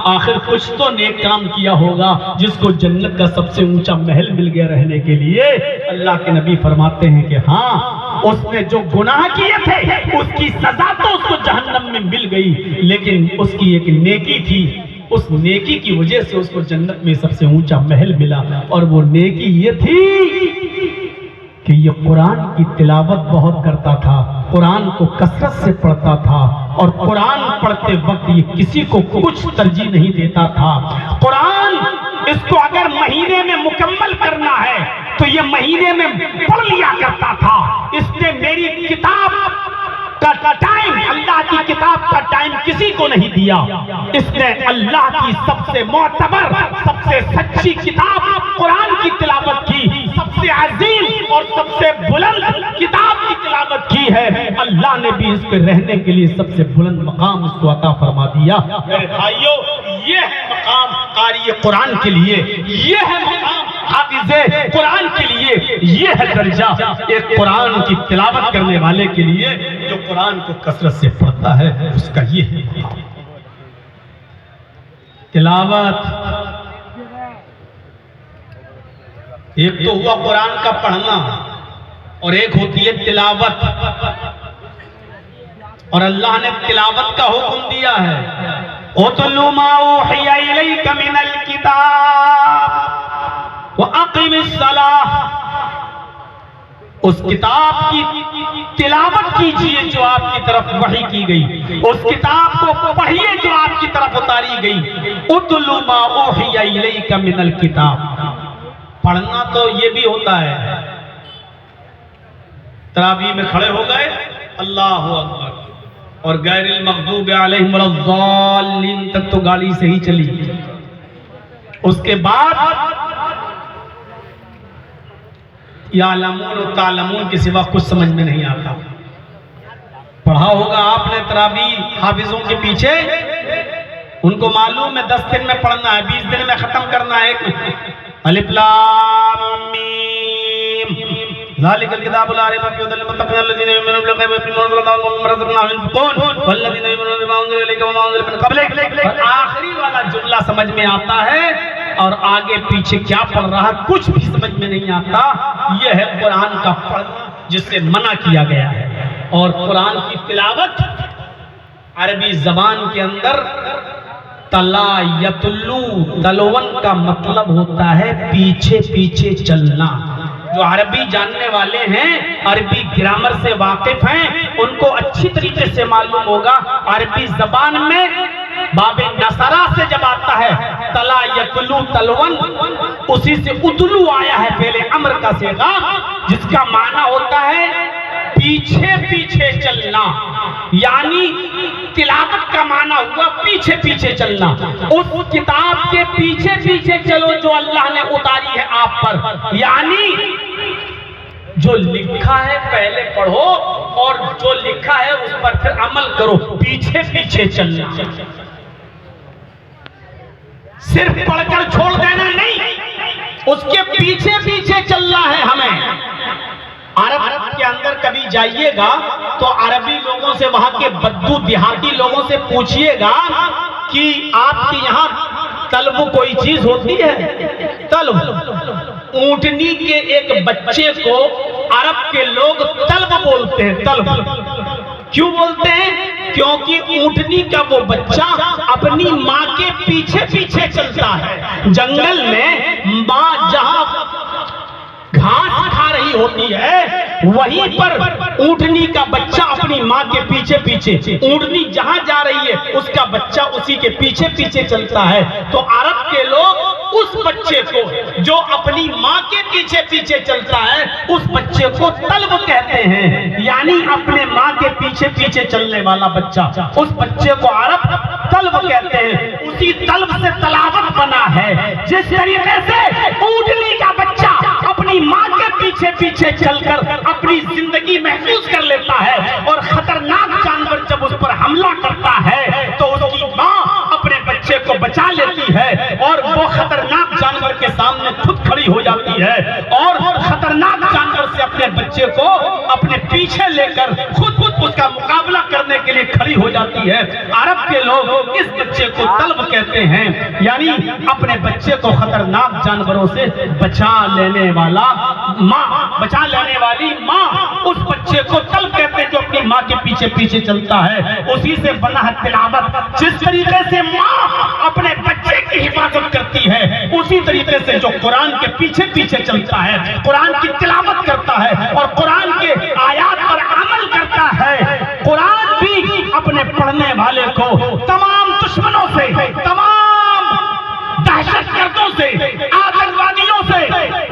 آخر کچھ تو نیک کام کیا ہوگا جس کو جنت کا سب سے اونچا محل مل گیا رہنے کے لیے۔ اللہ کے نبی فرماتے ہیں کہ ہاں، اس نے جو گناہ کیے تھے اس کی سزا تو اس کو جہنم میں مل گئی، لیکن اس کی ایک نیکی تھی، اس نیکی کی وجہ سے اس کو جنت میں سب سے اونچا محل ملا، اور وہ نیکی یہ تھی کہ یہ قرآن کی تلاوت بہت کرتا تھا، قرآن کو کثرت سے پڑھتا تھا، اور قرآن پڑھتے وقت یہ کسی کو کچھ ترجیح نہیں دیتا تھا۔ قرآن اس کو اگر مہینے میں مکمل کرنا ہے تو یہ مہینے میں پڑھ لیا کرتا تھا۔ اس نے میری کتاب کا ٹائم، اللہ کی کتاب کا ٹائم کسی کو نہیں دیا۔ اس نے اللہ کی سب سے معتبر، سب سے سچی کتاب قرآن کی تلاوت کی، سب سے عظیم اور سب سے بلند کتاب کی تلاوت کی ہے۔ اللہ نے بھی اس کے رہنے کے لیے سب سے بلند مقام اس کو عطا فرما دیا۔ میرے بھائیو، یہ ہے مقام قاری قرآن کے لیے، یہ ہے مقام حافظ قرآن کے لیے، یہ ہے درجہ ایک قرآن کی تلاوت کرنے والے کے لیے جو قرآن کو کثرت سے پڑھتا ہے، اس کا یہ ہے مقام۔ تلاوت ایک تو ہوا قرآن کا پڑھنا، اور ایک ہوتی ہے تلاوت، اور اللہ نے تلاوت کا حکم دیا ہے، اُتْلُ مَا أُوحِيَ إِلَيْكَ مِنَ الْكِتَابِ وَأَقِمِ الصَّلَاةَ۔ اس کتاب کی تلاوت کیجئے جو آپ کی طرف وحی کی گئی، اس کتاب کو پڑھیے جو آپ کی طرف اتاری گئی۔ اُتْلُ مَا أُوحِيَ إِلَيْكَ مِنَ الْكِتَابِ۔ پڑھنا تو یہ بھی ہوتا ہے، تراویح میں کھڑے ہو گئے اللہ اکبر، اور غیر المغضوب علیہم ولا الضالین تک تو گاڑی سے ہی چلی، اس کے بعد یعلمون و تعلمون کے سوا کچھ سمجھ میں نہیں آتا۔ پڑھا ہوگا آپ نے تراویح حافظوں کے پیچھے، ان کو معلوم ہے 10 دن میں پڑھنا ہے، 20 دن میں ختم کرنا ہے۔ الف لام میم ذالک الکتاب لا ریب فیہ ھدی للمتقین الذین یؤمنون بالغیب ویقیمون الصلاۃ ومما رزقناہم ينفقون والذین یؤمنون بما انزل الیک وما انزل من قبلک۔ آخری والا جملہ سمجھ میں آتا ہے، اور آگے پیچھے کیا پڑھ رہا کچھ بھی سمجھ میں نہیں آتا۔ یہ ہے قرآن کا پڑھنا جس سے منع کیا گیا ہے۔ اور قرآن کی تلاوت عربی زبان کے اندر تلا یتلو، تلون کا مطلب ہوتا ہے پیچھے پیچھے چلنا۔ جو عربی جاننے والے ہیں، عربی گرامر سے واقف ہیں، ان کو اچھی طریقے سے معلوم ہوگا عربی زبان میں باب نصرہ سے جب آتا ہے تلا یتلو تلون، اسی سے اتلو آیا ہے فعل امر کا صیغہ، جس کا معنی ہوتا ہے پیچھے پیچھے چلنا۔ یعنی تلاوت کا معنی ہوا پیچھے پیچھے چلنا، اس کتاب کے پیچھے پیچھے چلو جو اللہ نے اتاری ہے آپ پر۔ یعنی جو لکھا ہے پہلے پڑھو، اور جو لکھا ہے اس پر پھر عمل کرو، پیچھے پیچھے چلنا، صرف پڑھ کر چھوڑ دینا نہیں، اس کے پیچھے پیچھے چلنا ہے ہمیں۔ عرب کے اندر کبھی جائیے گا تو عربی لوگوں سے، وہاں کے بدو دیہاتی لوگوں سے پوچھئے گا کہ آپ کے یہاں طلب کوئی چیز ہوتی ہے؟ طلب، اونٹنی کے ایک بچے کو عرب کے لوگ طلب بولتے ہیں۔ طلب کیوں بولتے ہیں؟ کیونکہ اونٹنی کا وہ بچہ اپنی ماں کے پیچھے پیچھے چلتا ہے۔ جنگل میں ماں جہاں گھاس کھا رہی ہوتی ہے، وہیں پر اونٹنی کا بچہ اپنی ماں کے پیچھے پیچھے، اونٹنی جہاں جا رہی ہے اس کا بچہ اسی کے پیچھے پیچھے چلتا ہے۔ تو عرب کے لوگ اس بچے کو جو اپنی ماں کے پیچھے پیچھے چلتا ہے، اس بچے کو طلب کہتے ہیں، یعنی اپنے ماں کے پیچھے پیچھے چلنے والا بچہ، اس بچے کو عرب طلب کہتے ہیں۔ اسی طلب سے تلاوت بنا ہے۔ جس طریقے سے اونٹنی کا بچہ اپنی ماں کے پیچھے پیچھے چل کر اپنی زندگی محفوظ کر لیتا ہے، اور خطرناک جانور جب اس پر حملہ کرتا ہے تو اس کی ماں اپنے بچے کو بچا لیتی ہے، اور وہ خطرناک جانور کے سامنے خود کھڑی ہو جاتی ہے، اور خطرناک جانور سے اپنے بچے کو اپنے پیچھے لے کر خود اس کا مقابلہ کرنے کے لیے کھڑی ہو جاتی ہے۔ عرب کے لوگ اس بچے کو طلب کہتے ہیں، یعنی اپنے بچے کو خطرناک جانوروں سے بچا لینے والا ماں، بچا لینے والی ماں، اس بچے کو طلب کہتے ہیں جو اپنی ماں کے پیچھے پیچھے چلتا ہے۔ اسی سے بنا ہے تلاوت۔ جس طریقے سے ماں اپنے بچے کی حفاظت کرتی ہے، اسی طریقے سے جو قرآن کے پیچھے پیچھے چلتا ہے، قرآن کی تلاوت کرتا ہے اور قرآن کے آیات پر عمل کرتا ہے، قرآن بھی اپنے پڑھنے والے کو تمام دشمنوں سے، تمام دہشت گردوں سے، آتنکوادیوں سے،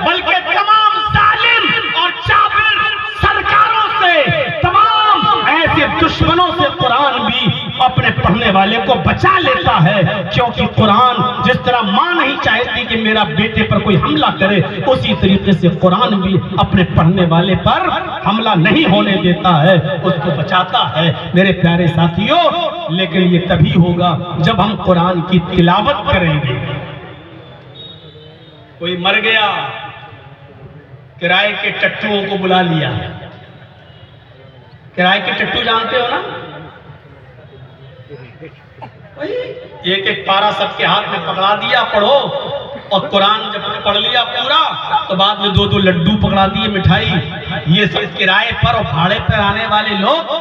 بلکہ تمام ظالم اور جابر سرکاروں سے، تمام ایسے دشمنوں سے قرآن بھی اپنے پڑھنے والے کو بچا لیتا ہے۔ کیونکہ قرآن جس طرح ماں نہیں چاہتی کہ میرا بیٹے پر کوئی حملہ کرے، اسی طریقے سے قرآن بھی اپنے پڑھنے والے پر حملہ نہیں ہونے دیتا ہے، اس کو بچاتا ہے۔ میرے پیارے ساتھیوں، لیکن یہ تبھی ہوگا جب ہم قرآن کی تلاوت کریں گے۔ کوئی مر گیا، کرائے کے ٹٹوؤں کو بلا لیا۔ کرائے کے ٹٹو جانتے ہو نا؟ ایک ایک پارا سب کے ہاتھ میں پکڑا دیا، پڑھو، اور قرآن جب پڑھ لیا پورا تو بعد میں دو دو لڈو پکڑا دیے، مٹھائی۔ یہ سب کرائے پر اور بھاڑے پر آنے والے لوگ۔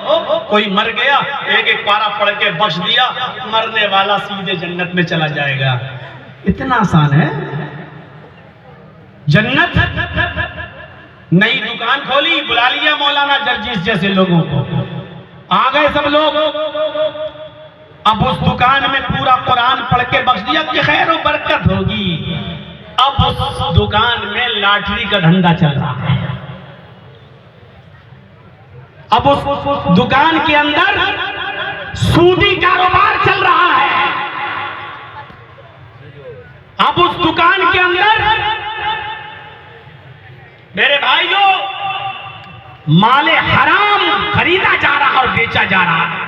کوئی مر گیا، ایک ایک پارا پڑھ کے بخش دیا، مرنے والا سیدھے جنت میں چلا جائے گا۔ اتنا آسان ہے جنت۔ نئی دکان کھولی، بلا لیا مولانا جرجیس جیسے لوگوں کو، آ گئے سب لوگ۔ اب اس دکان میں پورا قرآن پڑھ کے بخش دیا کہ خیر و برکت ہوگی۔ اب اس دکان میں لاٹری کا دھندا چل رہا ہے۔ اب اس دکان کے اندر سودی کاروبار چل رہا ہے۔ اب اس دکان کے اندر میرے بھائیوں مال حرام خریدا جا رہا اور بیچا جا رہا ہے۔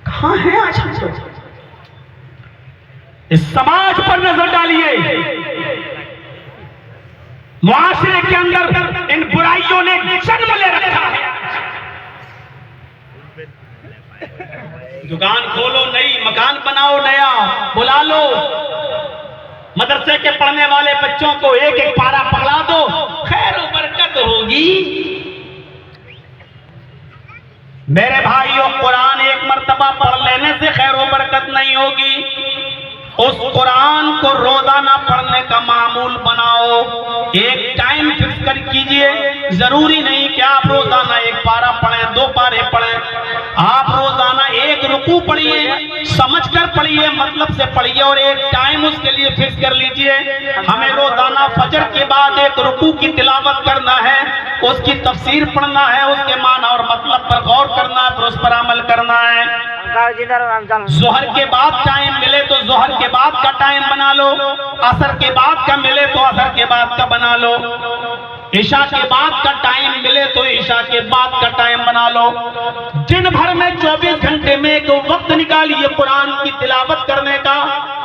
کہاں ہے آج ہم لوگ؟ اس سماج پر نظر ڈالیے، معاشرے کے اندر ان برائیوں نے جنم لے رکھا ہے۔ دکان کھولو نئی، مکان بناؤ نیا، بلا لو مدرسے کے پڑھنے والے بچوں کو، ایک ایک پارا پکڑا دو، خیر و برکت ہوگی۔ میرے بھائیو، قرآن ایک مرتبہ پڑھ لینے سے خیر و برکت نہیں ہوگی۔ اس قرآن کو روزانہ پڑھنے کا معمول بناؤ۔ ایک ٹائم فکس کر کیجئے، ضروری نہیں کہ آپ روزانہ ایک پارا پڑھیں، دو پارے پڑھیں۔ آپ روزانہ ایک رکوع پڑھیے، سمجھ کر پڑھیے، مطلب سے پڑھیے، اور ایک ٹائم اس کے لیے فکس کر لیجئے۔ ہمیں روزانہ فجر کے بعد ایک رکوع کی تلاوت کرنا ہے، اس کی تفسیر پڑھنا ہے، اس کے معنی اور مطلب پر غور کرنا ہے، پھر اس پر عمل کرنا ہے۔ ظہر کے بعد ٹائم ملے تو ظہر کے بعد کا ٹائم بنا لو، عصر کے بعد کا ملے تو عصر کے بعد کا بنا لو، عشاء کے بعد کا ٹائم ملے تو عشاء کے بعد کا ٹائم بنا لو۔ دن بھر میں 24 گھنٹے میں ایک وقت نکالیے قرآن کی تلاوت کرنے کا۔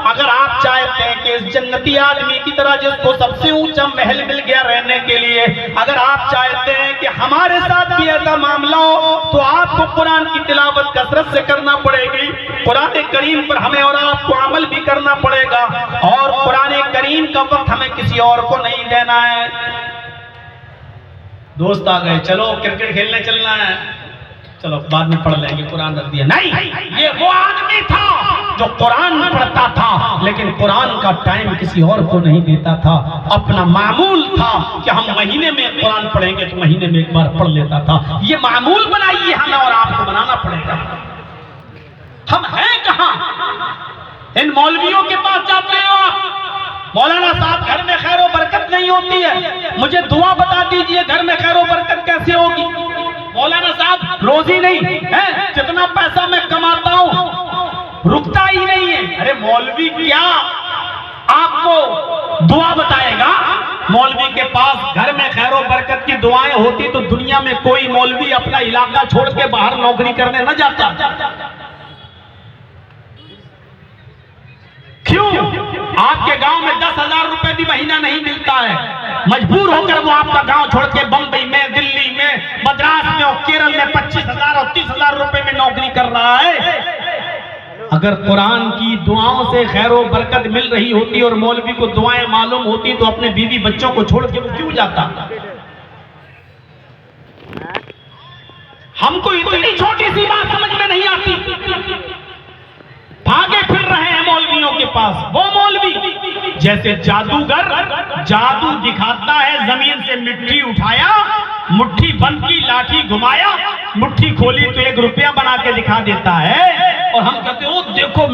اگر آپ چاہتے ہیں کہ اس جنتی آدمی کی طرح جس کو سب سے اونچا محل مل گیا رہنے کے لیے، اگر آپ چاہتے ہیں کہ ہمارے ساتھ بھی ایسا معاملہ ہو، تو آپ کو قرآن کی تلاوت کثرت سے کرنا پڑے گی۔ قرآن کریم پر ہمیں اور آپ کو عمل بھی کرنا پڑے گا، اور قرآن کریم کا وقت ہمیں کسی اور کو نہیں دینا ہے۔ دوست آ گئے، چلو کرکٹ کھیلنے چلنا ہے، چلو بعد میں پڑھ لیں گے، قرآن رکھ دیا۔ نہیں، یہ وہ آدمی تھا جو قرآن پڑھتا تھا لیکن قرآن کا ٹائم کسی اور کو نہیں دیتا تھا۔ اپنا معمول تھا کہ ہم مہینے میں قرآن پڑھیں گے تو مہینے میں ایک بار پڑھ لیتا تھا۔ یہ معمول بنائیے، ہمیں اور آپ کو بنانا پڑے گا۔ ہم ہیں کہاں؟ ان مولویوں کے پاس جاتے ہو آپ، مولانا صاحب گھر میں خیر و برکت نہیں ہوتی ہے، مجھے دعا بتا دیجئے گھر میں خیر و برکت کیسے ہوگی؟ مولانا صاحب روزی نہیں ہے، جتنا پیسہ میں کماتا ہوں رکتا ہی نہیں ہے۔ ارے مولوی کیا آپ کو دعا بتائے گا؟ مولوی کے پاس گھر میں خیر و برکت کی دعائیں ہوتی تو دنیا میں کوئی مولوی اپنا علاقہ چھوڑ کے باہر نوکری کرنے نہ جاتا۔ کیوں؟ آپ کے گاؤں میں 10,000 روپے بھی مہینہ نہیں ملتا ہے، مجبور ہو کر وہ آپ کا گاؤں چھوڑ کے بمبئی میں، دلی میں، مدراس میں اور کیرل میں 25,000 اور 30,000 روپے میں نوکری کر رہا ہے۔ اگر قرآن کی دعاؤں سے خیر و برکت مل رہی ہوتی اور مولوی کو دعائیں معلوم ہوتی تو اپنے بیوی بچوں کو چھوڑ کے وہ کیوں جاتا؟ ہم کو اتنی چھوٹی سی بات سمجھ میں نہیں آتی، بھاگے پھر رہے ہیں مولویوں کے پاس۔ وہ مولوی جیسے جادوگر جادو دکھاتا ہے، زمین سے مٹی اٹھایا، مٹھی بند کی، لاٹھی گھمایا، مٹھی کھولی تو 1 روپیہ بنا کے دکھا دیتا ہے، اور ہم کہتے ہیں وہ دیکھو